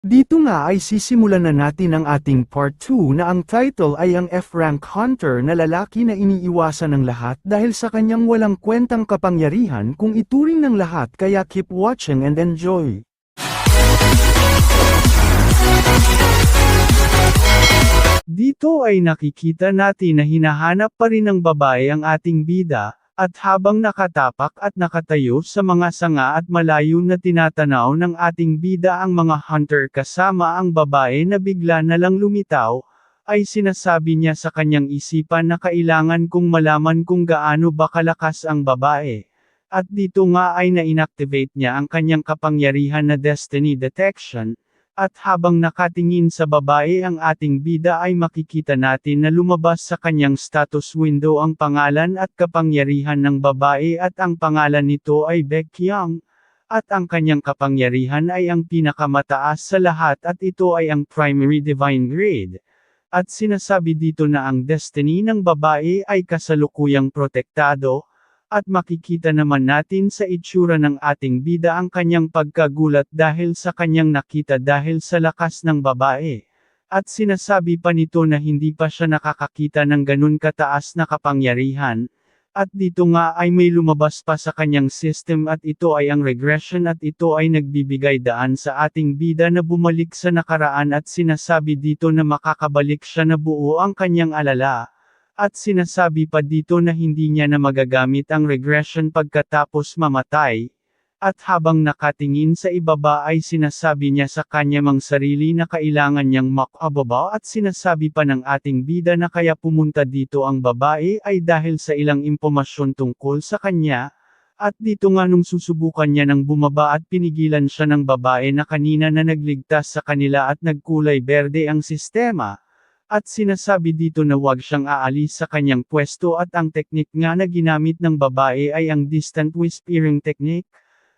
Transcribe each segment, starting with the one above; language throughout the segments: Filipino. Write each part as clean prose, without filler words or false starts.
Dito nga ay sisimulan na natin ang ating part 2 na ang title ay ang F-rank hunter na lalaki na iniiwasan ng lahat dahil sa kanyang walang kwentang kapangyarihan kung ituring ng lahat, kaya keep watching and enjoy. Dito ay nakikita natin na hinahanap pa rin ng babae ang ating bida, at habang nakatapak at nakatayo sa mga sanga at malayo na tinatanaw ng ating bida ang mga hunter kasama ang babae na bigla na lang lumitaw, ay sinasabi niya sa kanyang isipan na kailangan kong malaman kung gaano ba kalakas ang babae. At dito nga ay na-inactivate niya ang kanyang kapangyarihan na Destiny Detection. At habang nakatingin sa babae ang ating bida ay makikita natin na lumabas sa kanyang status window ang pangalan at kapangyarihan ng babae at ang pangalan nito ay Baekhyun. At ang kanyang kapangyarihan ay ang pinakamataas sa lahat at ito ay ang primary divine grade. At sinasabi dito na ang destiny ng babae ay kasalukuyang protektado. At makikita naman natin sa itsura ng ating bida ang kanyang pagkagulat dahil sa kanyang nakita dahil sa lakas ng babae. At sinasabi pa nito na hindi pa siya nakakakita ng ganun kataas na kapangyarihan. At dito nga ay may lumabas pa sa kanyang system at ito ay ang regression at ito ay nagbibigay daan sa ating bida na bumalik sa nakaraan at sinasabi dito na makakabalik siya na buo ang kanyang alala. At sinasabi pa dito na hindi niya na magagamit ang regression pagkatapos mamatay. At habang nakatingin sa ibaba ay sinasabi niya sa kanyang sarili na kailangan niyang makababa at sinasabi pa ng ating bida na kaya pumunta dito ang babae ay dahil sa ilang impormasyon tungkol sa kanya. At dito nga nung susubukan niya ng bumaba at pinigilan siya ng babae na kanina na nagligtas sa kanila at nagkulay berde ang sistema. At sinasabi dito na huwag siyang aalis sa kanyang pwesto at ang teknik nga na ginamit ng babae ay ang distant whispering technique.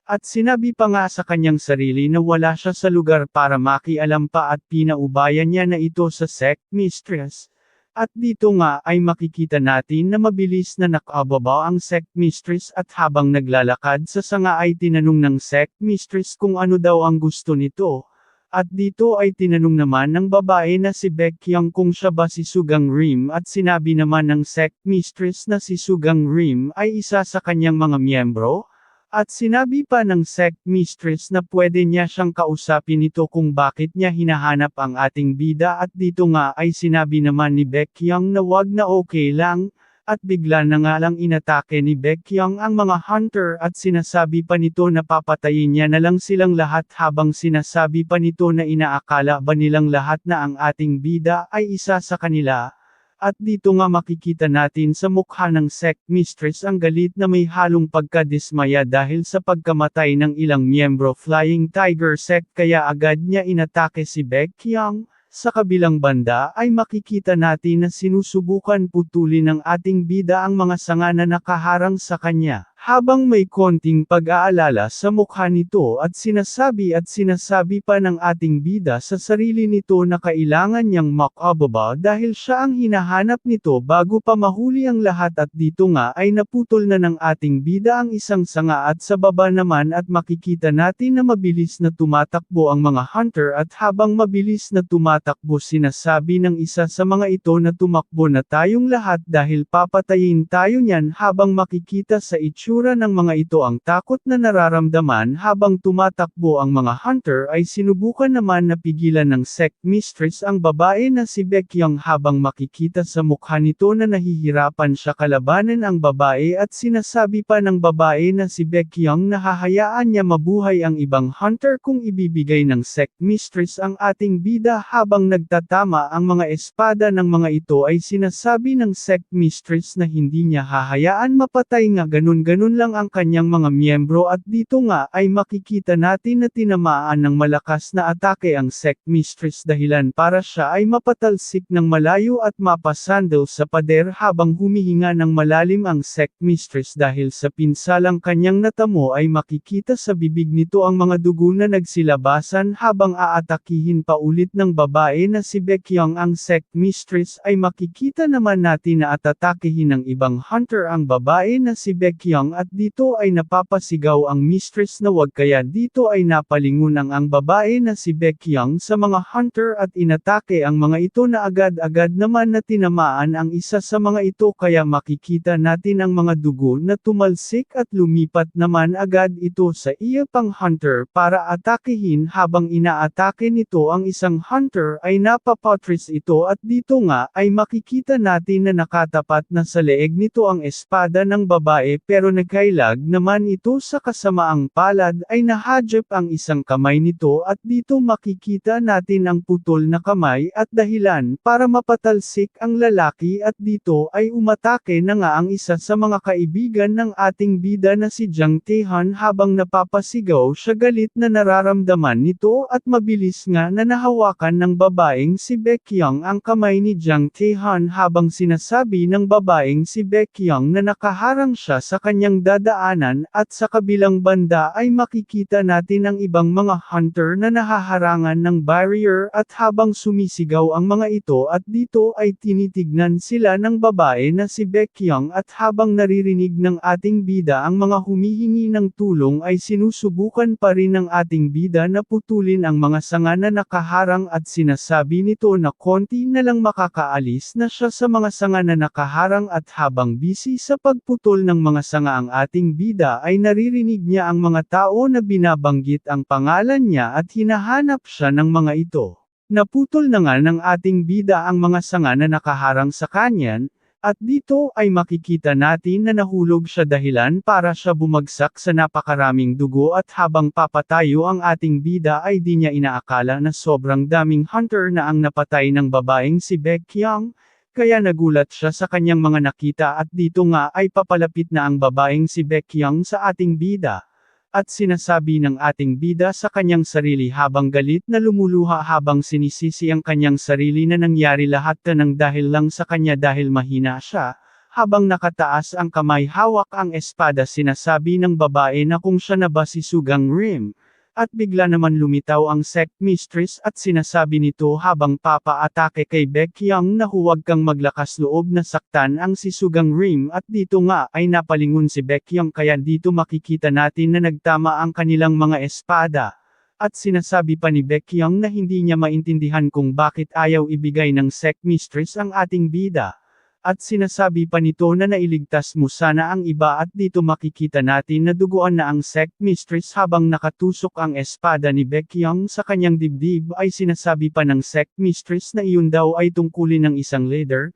At sinabi pa nga sa kanyang sarili na wala siya sa lugar para makialam pa at pinaubayan niya na ito sa sect mistress. At dito nga ay makikita natin na mabilis na nakababa ang sect mistress at habang naglalakad sa sanga ay tinanong ng sect mistress kung ano daw ang gusto nito. At dito ay tinanong naman ng babae na si Baekhyun kung siya ba si Sugang Rim at sinabi naman ng sect mistress na si Sugang Rim ay isa sa kanyang mga miyembro. At sinabi pa ng sect mistress na pwede niya siyang kausapin nito kung bakit niya hinahanap ang ating bida at dito nga ay sinabi naman ni Baekhyun na wag na okay lang. At bigla na nga lang inatake ni Baekhyun ang mga hunter at sinasabi pa nito na papatayin niya na lang silang lahat habang sinasabi pa nito na inaakala ba nilang lahat na ang ating bida ay isa sa kanila. At dito nga makikita natin sa mukha ng sect mistress ang galit na may halong pagkadismaya dahil sa pagkamatay ng ilang miyembro Flying Tiger sect kaya agad niya inatake si Baekhyun. Sa kabilang banda ay makikita natin na sinusubukan putulin ng ating bida ang mga sanga na nakaharang sa kanya, habang may konting pag-aalala sa mukha nito at sinasabi pa ng ating bida sa sarili nito na kailangan niyang makababa dahil siya ang hinahanap nito bago pa mahuli ang lahat at dito nga ay naputol na ng ating bida ang isang sanga at sa baba naman at makikita natin na mabilis na tumatakbo ang mga hunter at habang mabilis na tumatakbo sinasabi ng isa sa mga ito na tumakbo na tayong lahat dahil papatayin tayo niyan habang makikita sa itsura ng mga ito ang takot na nararamdaman habang tumatakbo ang mga hunter ay sinubukan naman na pigilan ng sect mistress ang babae na si Baekhyun habang makikita sa mukha nito na nahihirapan siya kalabanan ang babae at sinasabi pa ng babae na si Baekhyun na hahayaan niya mabuhay ang ibang hunter kung ibibigay ng sect mistress ang ating bida habang nagtatama ang mga espada ng mga ito ay sinasabi ng sect mistress na hindi niya hahayaan mapatay nga ganun-ganun lang ang kanyang mga miyembro at dito nga ay makikita natin na tinamaan ng malakas na atake ang sect mistress dahilan para siya ay mapatalsik ng malayo at mapasandal sa pader habang humihinga ng malalim ang sect mistress dahil sa pinsalang kanyang natamo ay makikita sa bibig nito ang mga dugo na nagsilabasan habang aatakihin pa ulit ng babae na si Baekhyun ang sect mistress ay makikita naman natin na atatakihin ng ibang hunter ang babae na si Baekhyun Baekyong at dito ay napapasigaw ang mistress na wag kaya dito ay napalingon ang babae na si Baekyong sa mga hunter at inatake ang mga ito na agad-agad naman na tinamaan ang isa sa mga ito kaya makikita natin ang mga dugo na tumalsik at lumipat naman agad ito sa iya pang hunter para atakehin habang inaatake nito ang isang hunter ay napapatris ito at dito nga ay makikita natin na nakatapat na sa leeg nito ang espada ng babae pero nagkailag naman ito sa kasamaang palad ay nahadjep ang isang kamay nito at dito makikita natin ang putol na kamay at dahilan para mapatalsik ang lalaki at dito ay umatake na nga ang isa sa mga kaibigan ng ating bida na si Jang Taehan habang napapasigaw siya galit na nararamdaman nito at mabilis nga na nahawakan ng babaeng si Baekyong ang kamay ni Jang Taehan habang sinasabi ng babaeng si Baekyong na nakaharang siya sa kanyang dadaanan at sa kabilang banda ay makikita natin ang ibang mga hunter na nahaharangan ng barrier at habang sumisigaw ang mga ito at dito ay tinitignan sila ng babae na si Baekyong at habang naririnig ng ating bida ang mga humihingi ng tulong ay sinusubukan pa rin ng ating bida na putulin ang mga sanga na nakaharang at sinasabi nito na konti na lang makakaalis na siya sa mga sanga na nakaharang at habang busy sa pagputol ng mga sanga ang ating bida ay naririnig niya ang mga tao na binabanggit ang pangalan niya at hinahanap siya ng mga ito. Naputol na nga ng ating bida ang mga sanga na nakaharang sa kanyan, at dito ay makikita natin na nahulog siya dahilan para siya bumagsak sa napakaraming dugo at habang papatayo ang ating bida ay di niya inaakala na sobrang daming hunter na ang napatay ng babaeng si Baekyong. Kaya nagulat siya sa kanyang mga nakita at dito nga ay papalapit na ang babaeng si Baekyong sa ating bida. At sinasabi ng ating bida sa kanyang sarili habang galit na lumuluha habang sinisisi ang kanyang sarili na nangyari lahat na ng dahil lang sa kanya dahil mahina siya. Habang nakataas ang kamay hawak ang espada sinasabi ng babae na kung siya na ba si Sugang Rim. At bigla naman lumitaw ang sect mistress at sinasabi nito habang papa-atake kay Baekyong na huwag kang maglakas loob na saktan ang si Sugang Rim at dito nga ay napalingon si Baekyong kaya dito makikita natin na nagtama ang kanilang mga espada. At sinasabi pa ni Baekyong na hindi niya maintindihan kung bakit ayaw ibigay ng sect mistress ang ating bida. At sinasabi pa nito na nailigtas mo sana ang iba at dito makikita natin na duguan na ang sect mistress habang nakatusok ang espada ni Baekyong sa kanyang dibdib ay sinasabi pa ng sect mistress na iyon daw ay tungkulin ng isang leader,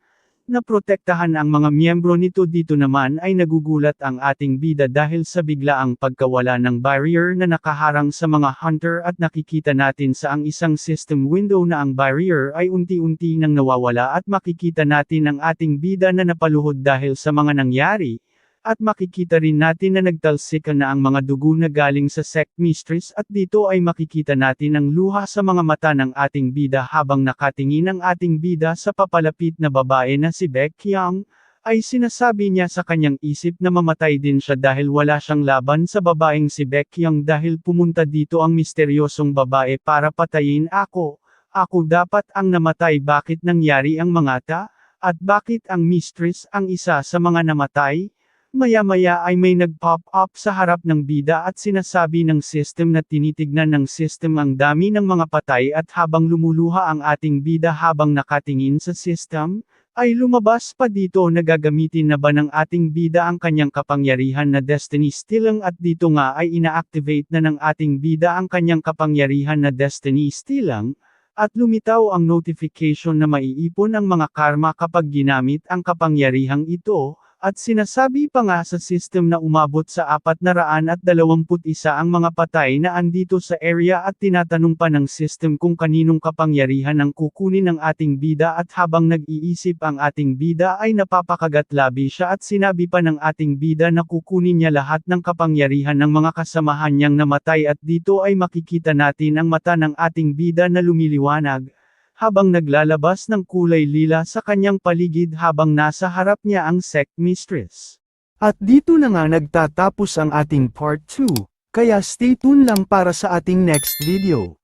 na protektahan ang mga miyembro nito dito naman ay nagugulat ang ating bida dahil sa biglaang pagkawala ng barrier na nakaharang sa mga hunter at nakikita natin sa ang isang system window na ang barrier ay unti-unti nang nawawala at makikita natin ang ating bida na napaluhod dahil sa mga nangyari. At makikita rin natin na nagtalsik na ang mga dugo na galing sa sect mistress at dito ay makikita natin ang luha sa mga mata ng ating bida habang nakatingin ang ating bida sa papalapit na babae na si Baekyong, ay sinasabi niya sa kanyang isip na mamatay din siya dahil wala siyang laban sa babaeng si Baekyong dahil pumunta dito ang misteryosong babae para patayin ako. Ako dapat ang namatay bakit nangyari ang mga ta? At bakit ang mistress ang isa sa mga namatay? Maya-maya ay may nag-pop up sa harap ng bida at sinasabi ng system na tinitignan ng system ang dami ng mga patay at habang lumuluha ang ating bida habang nakatingin sa system, ay lumabas pa dito na gagamitin na ba ng ating bida ang kanyang kapangyarihan na Destiny Stealing at dito nga ay ina-activate na ng ating bida ang kanyang kapangyarihan na Destiny Stealing, at lumitaw ang notification na maiipon ang mga karma kapag ginamit ang kapangyarihang ito. At sinasabi pa nga sa system na umabot sa 421 ang mga patay na andito sa area at tinatanong pa ng system kung kaninong kapangyarihan ang kukunin ng ating bida at habang nag-iisip ang ating bida ay napapakagatlabi siya at sinabi pa ng ating bida na kukunin niya lahat ng kapangyarihan ng mga kasamahan niyang namatay at dito ay makikita natin ang mata ng ating bida na lumiliwanag. Habang naglalabas ng kulay lila sa kanyang paligid habang nasa harap niya ang sect mistress. At dito na nga nagtatapos ang ating part 2, kaya stay tuned lang para sa ating next video.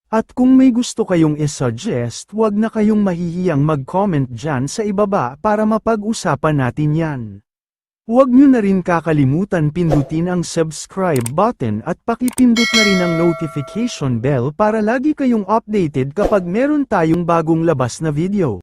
At kung may gusto kayong isuggest, wag na kayong mahihiyang mag-comment dyan sa ibaba para mapag-usapan natin yan. Huwag nyo na rin kakalimutan pindutin ang subscribe button at pakipindot na rin ang notification bell para lagi kayong updated kapag meron tayong bagong labas na video.